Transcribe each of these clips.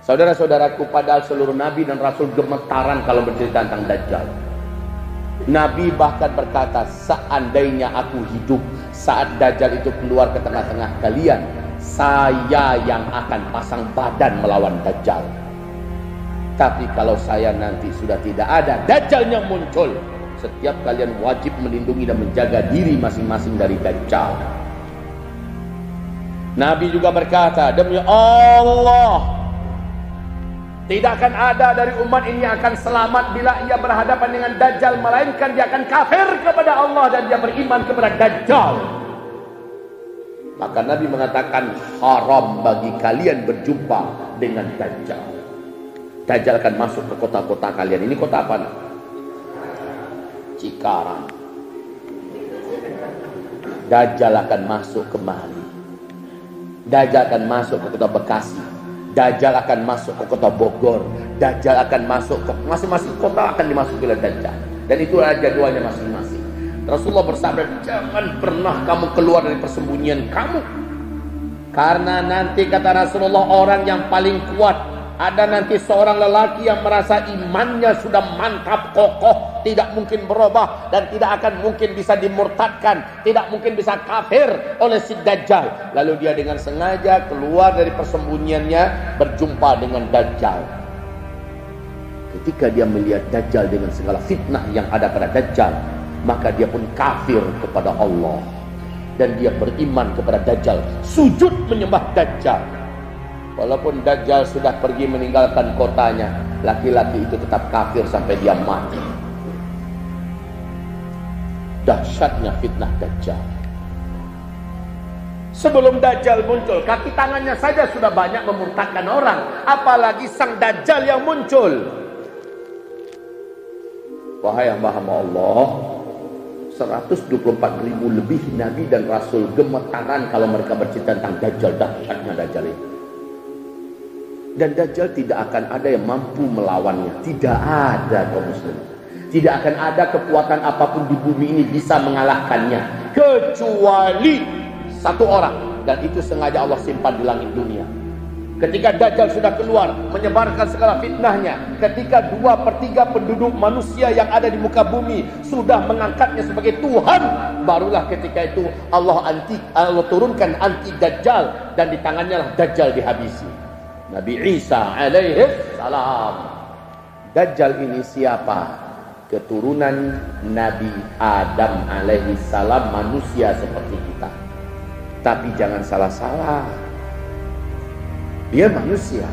Saudara-saudaraku, padahal seluruh Nabi dan Rasul gemetaran kalau bercerita tentang Dajjal. Nabi bahkan berkata, seandainya aku hidup saat Dajjal itu keluar ke tengah-tengah kalian, saya yang akan pasang badan melawan Dajjal. Tapi kalau saya nanti sudah tidak ada, Dajjalnya muncul, setiap kalian wajib melindungi dan menjaga diri masing-masing dari Dajjal. Nabi juga berkata, demi Allah, tidak akan ada dari umat ini yang akan selamat bila ia berhadapan dengan Dajjal, melainkan dia akan kafir kepada Allah dan dia beriman kepada Dajjal. Maka Nabi mengatakan, haram bagi kalian berjumpa dengan Dajjal. Dajjal akan masuk ke kota-kota kalian. Ini kota apa? Cikarang. Dajjal akan masuk ke Mali. Dajjal akan masuk ke kota Bekasi. Dajjal akan masuk ke kota Bogor. Dajjal akan masuk ke masing-masing kota, akan dimasuki oleh Dajjal. Dan itu adalah jadwalnya masing-masing. Rasulullah bersabda, jangan pernah kamu keluar dari persembunyian kamu. Karena nanti kata Rasulullah, orang yang paling kuat, ada nanti seorang lelaki yang merasa imannya sudah mantap, kokoh, tidak mungkin berubah dan tidak akan mungkin bisa dimurtadkan, tidak mungkin bisa kafir oleh si Dajjal. Lalu dia dengan sengaja keluar dari persembunyiannya, berjumpa dengan Dajjal. Ketika dia melihat Dajjal dengan segala fitnah yang ada pada Dajjal, maka dia pun kafir kepada Allah dan dia beriman kepada Dajjal, sujud menyembah Dajjal. Walaupun Dajjal sudah pergi meninggalkan kotanya, laki-laki itu tetap kafir sampai dia mati. Dahsyatnya fitnah Dajjal. Sebelum Dajjal muncul, kaki tangannya saja sudah banyak memurtadkan orang, apalagi sang Dajjal yang muncul. Wahai hamba-hamba Allah, 124.000 lebih Nabi dan Rasul gemetaran kalau mereka bercerita tentang Dajjal, dahsyatnya Dajjal itu. Dan Dajjal tidak akan ada yang mampu melawannya. Tidak ada, kaum muslimin. Tidak akan ada kekuatan apapun di bumi ini bisa mengalahkannya, kecuali satu orang, dan itu sengaja Allah simpan di langit dunia. Ketika Dajjal sudah keluar menyebarkan segala fitnahnya, ketika 2/3 penduduk manusia yang ada di muka bumi sudah mengangkatnya sebagai Tuhan, barulah ketika itu Allah turunkan anti Dajjal, dan di tangannya lah Dajjal dihabisi. Nabi Isa alaihi salam. Dajjal ini siapa? Keturunan Nabi Adam alaihi salam, manusia seperti kita. Tapi jangan salah-salah, dia manusia,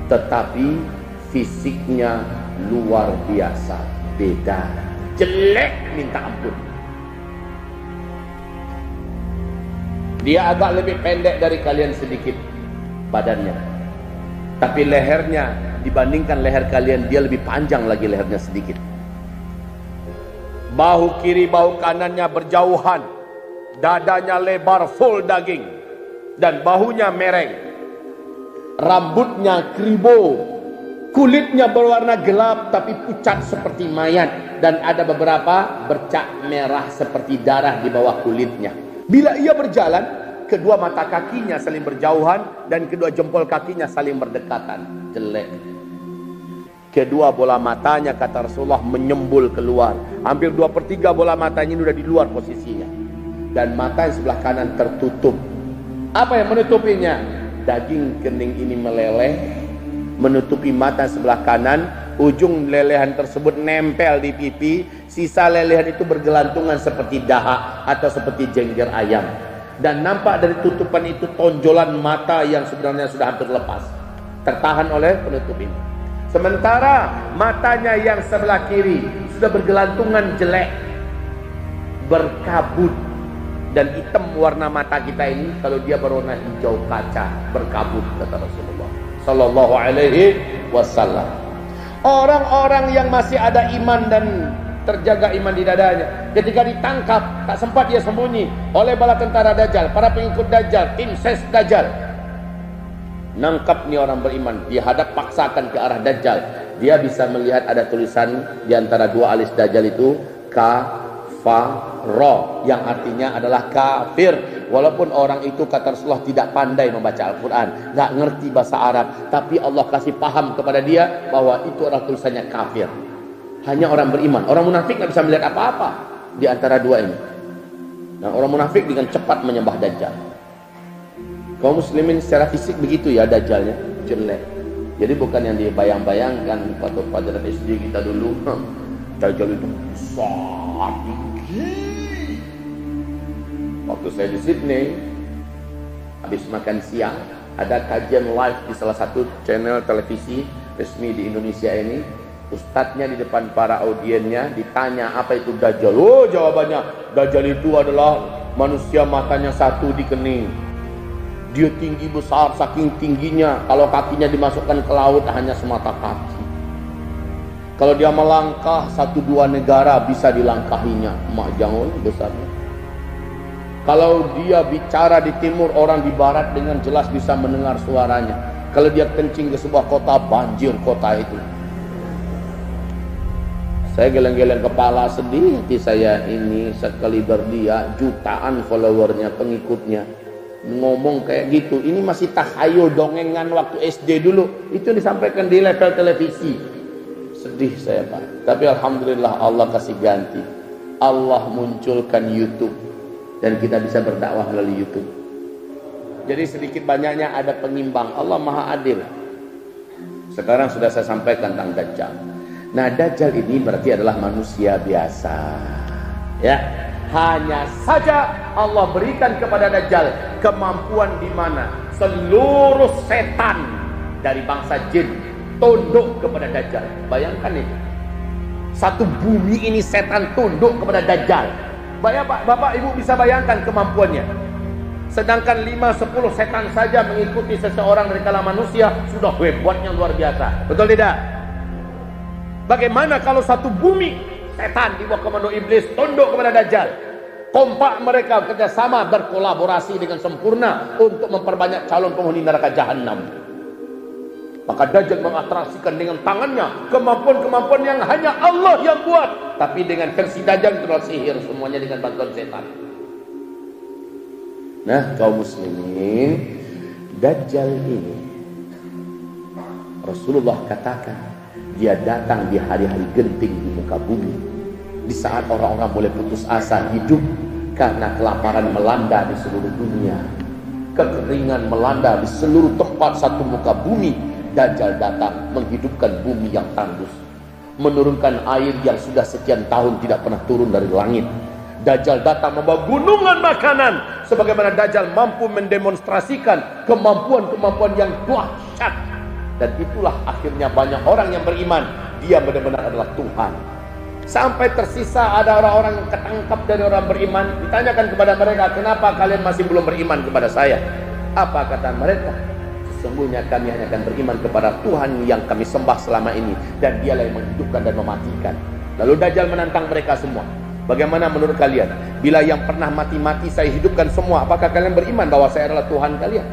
tetapi fisiknya luar biasa, beda, jelek minta ampun. Dia agak lebih pendek dari kalian sedikit badannya, tapi lehernya dibandingkan leher kalian, dia lebih panjang lagi lehernya sedikit. Bahu kiri, bahu kanannya berjauhan, dadanya lebar, full daging, dan bahunya mereng. Rambutnya kribo, kulitnya berwarna gelap tapi pucat seperti mayat, dan ada beberapa bercak merah seperti darah di bawah kulitnya. Bila ia berjalan, kedua mata kakinya saling berjauhan dan kedua jempol kakinya saling berdekatan. Jelek. Kedua bola matanya, kata Rasulullah, menyembul keluar. Hampir 2/3 bola matanya ini sudah di luar posisinya. Dan mata yang sebelah kanan tertutup. Apa yang menutupinya? Daging kening ini meleleh, menutupi mata sebelah kanan. Ujung lelehan tersebut nempel di pipi. Sisa lelehan itu bergelantungan seperti dahak atau seperti jengger ayam. Dan nampak dari tutupan itu tonjolan mata yang sebenarnya sudah hampir lepas, tertahan oleh penutup ini. Sementara matanya yang sebelah kiri sudah bergelantungan jelek, berkabut, dan hitam warna mata kita ini. Kalau dia berwarna hijau kaca, berkabut, kata Rasulullah Sallallahu Alaihi Wasallam. Orang-orang yang masih ada iman dan terjaga iman di dadanya, ketika ditangkap tak sempat dia sembunyi oleh bala tentara Dajjal, para pengikut Dajjal, tim ses Dajjal. Nangkap nih orang beriman, dihadap paksakan ke arah Dajjal. Dia bisa melihat ada tulisan di antara dua alis Dajjal itu kafaro, yang artinya adalah kafir. Walaupun orang itu kata Rasulullah tidak pandai membaca Al-Quran, nggak ngerti bahasa Arab, tapi Allah kasih paham kepada dia bahwa itu adalah tulisannya kafir. Hanya orang beriman. Orang munafik nggak bisa melihat apa-apa di antara dua ini. Nah, orang munafik dengan cepat menyembah Dajjal. Kaum muslimin secara fisik begitu ya, Dajjalnya jelek. Jadi bukan yang dibayang-bayangkan waktu pada SD kita dulu. Dajjal itu besar, tinggi. Waktu saya di Sydney, habis makan siang, ada kajian live di salah satu channel televisi resmi di Indonesia ini. Ustadznya di depan para audiennya ditanya apa itu Dajjal. Oh, jawabannya, Dajjal itu adalah manusia matanya satu di kening. Dia tinggi besar, saking tingginya kalau kakinya dimasukkan ke laut hanya semata kaki. Kalau dia melangkah 1-2 negara bisa dilangkahinya, mak jangan besarnya. Kalau dia bicara di timur, orang di barat dengan jelas bisa mendengar suaranya. Kalau dia kencing ke sebuah kota, banjir kota itu. Saya geleng-geleng kepala, sedih hati saya ini sekaliber dia, jutaan followernya, pengikutnya. Ngomong kayak gitu, ini masih tahayul dongengan waktu SD dulu. Itu disampaikan di level televisi. Sedih saya Pak. Tapi alhamdulillah Allah kasih ganti. Allah munculkan YouTube. Dan kita bisa berdakwah melalui YouTube. Jadi sedikit banyaknya ada pengimbang. Allah Maha Adil. Sekarang sudah saya sampaikan tentang Dajjal. Nah, Dajjal ini berarti adalah manusia biasa. Ya, hanya saja Allah berikan kepada Dajjal kemampuan di mana seluruh setan dari bangsa jin tunduk kepada Dajjal. Bayangkan itu. Satu bumi ini setan tunduk kepada Dajjal. Bapak Ibu bisa bayangkan kemampuannya. Sedangkan 5-10 setan saja mengikuti seseorang dari kalangan manusia sudah hebatnya luar biasa. Betul tidak? Bagaimana kalau satu bumi setan di bawah komando iblis tunduk kepada Dajjal? Kompak mereka kerjasama berkolaborasi dengan sempurna untuk memperbanyak calon penghuni neraka jahanam. Maka Dajjal mengatraksikan dengan tangannya kemampuan-kemampuan yang hanya Allah yang buat. Tapi dengan versi Dajjal itu adalah sihir, semuanya dengan bantuan setan. Nah, kaum muslimin, Dajjal ini Rasulullah katakan dia datang di hari-hari genting di muka bumi, di saat orang-orang mulai putus asa hidup karena kelaparan melanda di seluruh dunia, kekeringan melanda di seluruh tempat satu muka bumi. Dajjal datang menghidupkan bumi yang tandus, menurunkan air yang sudah sekian tahun tidak pernah turun dari langit. Dajjal datang membawa gunungan makanan, sebagaimana Dajjal mampu mendemonstrasikan kemampuan-kemampuan yang dahsyat. Dan itulah akhirnya banyak orang yang beriman dia benar-benar adalah Tuhan. Sampai tersisa ada orang-orang yang ketangkap dari orang beriman, ditanyakan kepada mereka, kenapa kalian masih belum beriman kepada saya? Apa kata mereka? Sesungguhnya kami hanya akan beriman kepada Tuhan yang kami sembah selama ini, dan dialah yang menghidupkan dan mematikan. Lalu Dajjal menantang mereka semua. Bagaimana menurut kalian? Bila yang pernah mati-mati saya hidupkan semua, apakah kalian beriman bahwa saya adalah Tuhan kalian?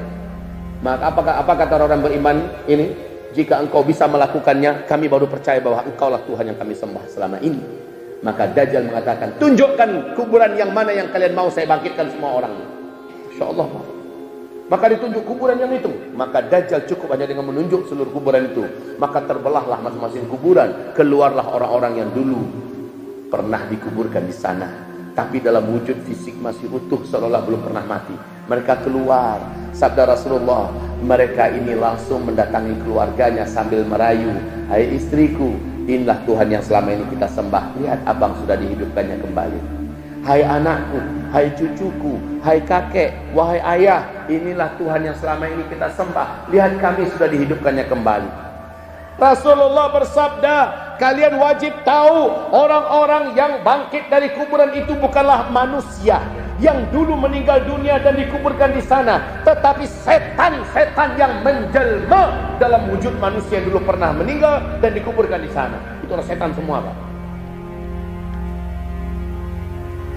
Maka apa kata orang beriman ini? Jika engkau bisa melakukannya, kami baru percaya bahwa engkaulah Tuhan yang kami sembah selama ini. Maka Dajjal mengatakan, tunjukkan kuburan yang mana yang kalian mau saya bangkitkan semua orang. Insya Allah. Maka ditunjuk kuburan yang itu. Maka Dajjal cukup hanya dengan menunjuk seluruh kuburan itu. Maka terbelahlah masing-masing kuburan. Keluarlah orang-orang yang dulu pernah dikuburkan di sana, tapi dalam wujud fisik masih utuh, seolah-olah belum pernah mati. Mereka keluar. Sabda Rasulullah, mereka ini langsung mendatangi keluarganya sambil merayu, hai istriku, inilah Tuhan yang selama ini kita sembah. Lihat abang sudah dihidupkannya kembali. Hai anakku, hai cucuku, hai kakek, wahai ayah, inilah Tuhan yang selama ini kita sembah. Lihat kami sudah dihidupkannya kembali. Rasulullah bersabda, kalian wajib tahu orang-orang yang bangkit dari kuburan itu bukanlah manusia yang dulu meninggal dunia dan dikuburkan di sana, tetapi setan-setan yang menjelma dalam wujud manusia yang dulu pernah meninggal dan dikuburkan di sana. Itu adalah setan semua, Pak.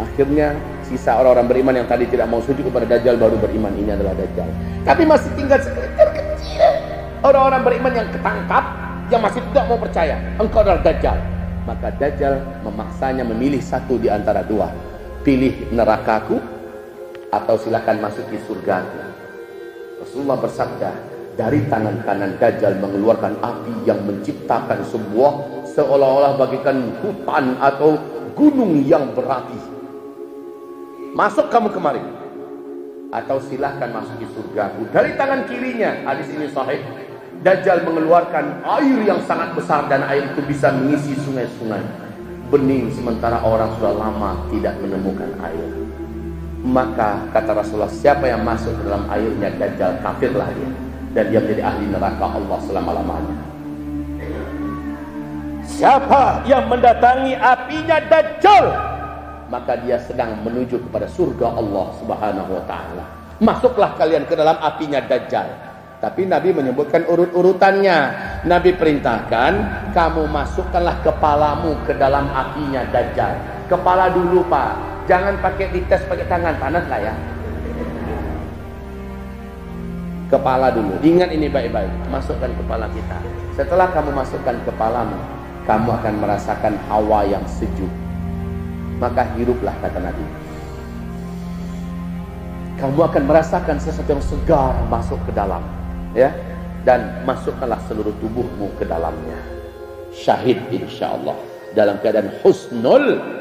Akhirnya sisa orang-orang beriman yang tadi tidak mau sujud kepada Dajjal baru beriman ini adalah Dajjal. Tapi masih tinggal sekelintir kecil orang-orang beriman yang ketangkap, yang masih tidak mau percaya engkau adalah Dajjal. Maka Dajjal memaksanya memilih satu di antara dua. Pilih nerakaku atau silakan masuki surga. Rasulullah bersabda, dari tangan kanan Dajjal mengeluarkan api yang menciptakan sebuah seolah-olah bagikan hutan atau gunung yang berapi. Masuk kamu kemari, atau silahkan masuki surgaku. Dari tangan kirinya, hadis ini sahih, Dajjal mengeluarkan air yang sangat besar dan air itu bisa mengisi sungai-sungai. Bening sementara orang sudah lama tidak menemukan air. Maka kata Rasulullah, siapa yang masuk ke dalam airnya Dajjal, kafirlah dia, dan dia menjadi ahli neraka Allah selama-lamanya. Siapa yang mendatangi apinya Dajjal, maka dia sedang menuju kepada surga Allah Subhanahu wa taala. Masuklah kalian ke dalam apinya Dajjal. Tapi Nabi menyebutkan urut-urutannya. Nabi perintahkan, kamu masukkanlah kepalamu ke dalam apinya Dajjal. Kepala dulu, Pak. Jangan pakai dites pakai tangan, panas lah ya. Kepala dulu. Ingat ini baik-baik. Masukkan kepala kita. Setelah kamu masukkan kepalamu, kamu akan merasakan hawa yang sejuk. Maka hiruplah, kata Nabi. Kamu akan merasakan sesuatu yang segar masuk ke dalam, ya. Dan masukkanlah seluruh tubuhmu ke dalamnya. Syahid insyaallah dalam keadaan husnul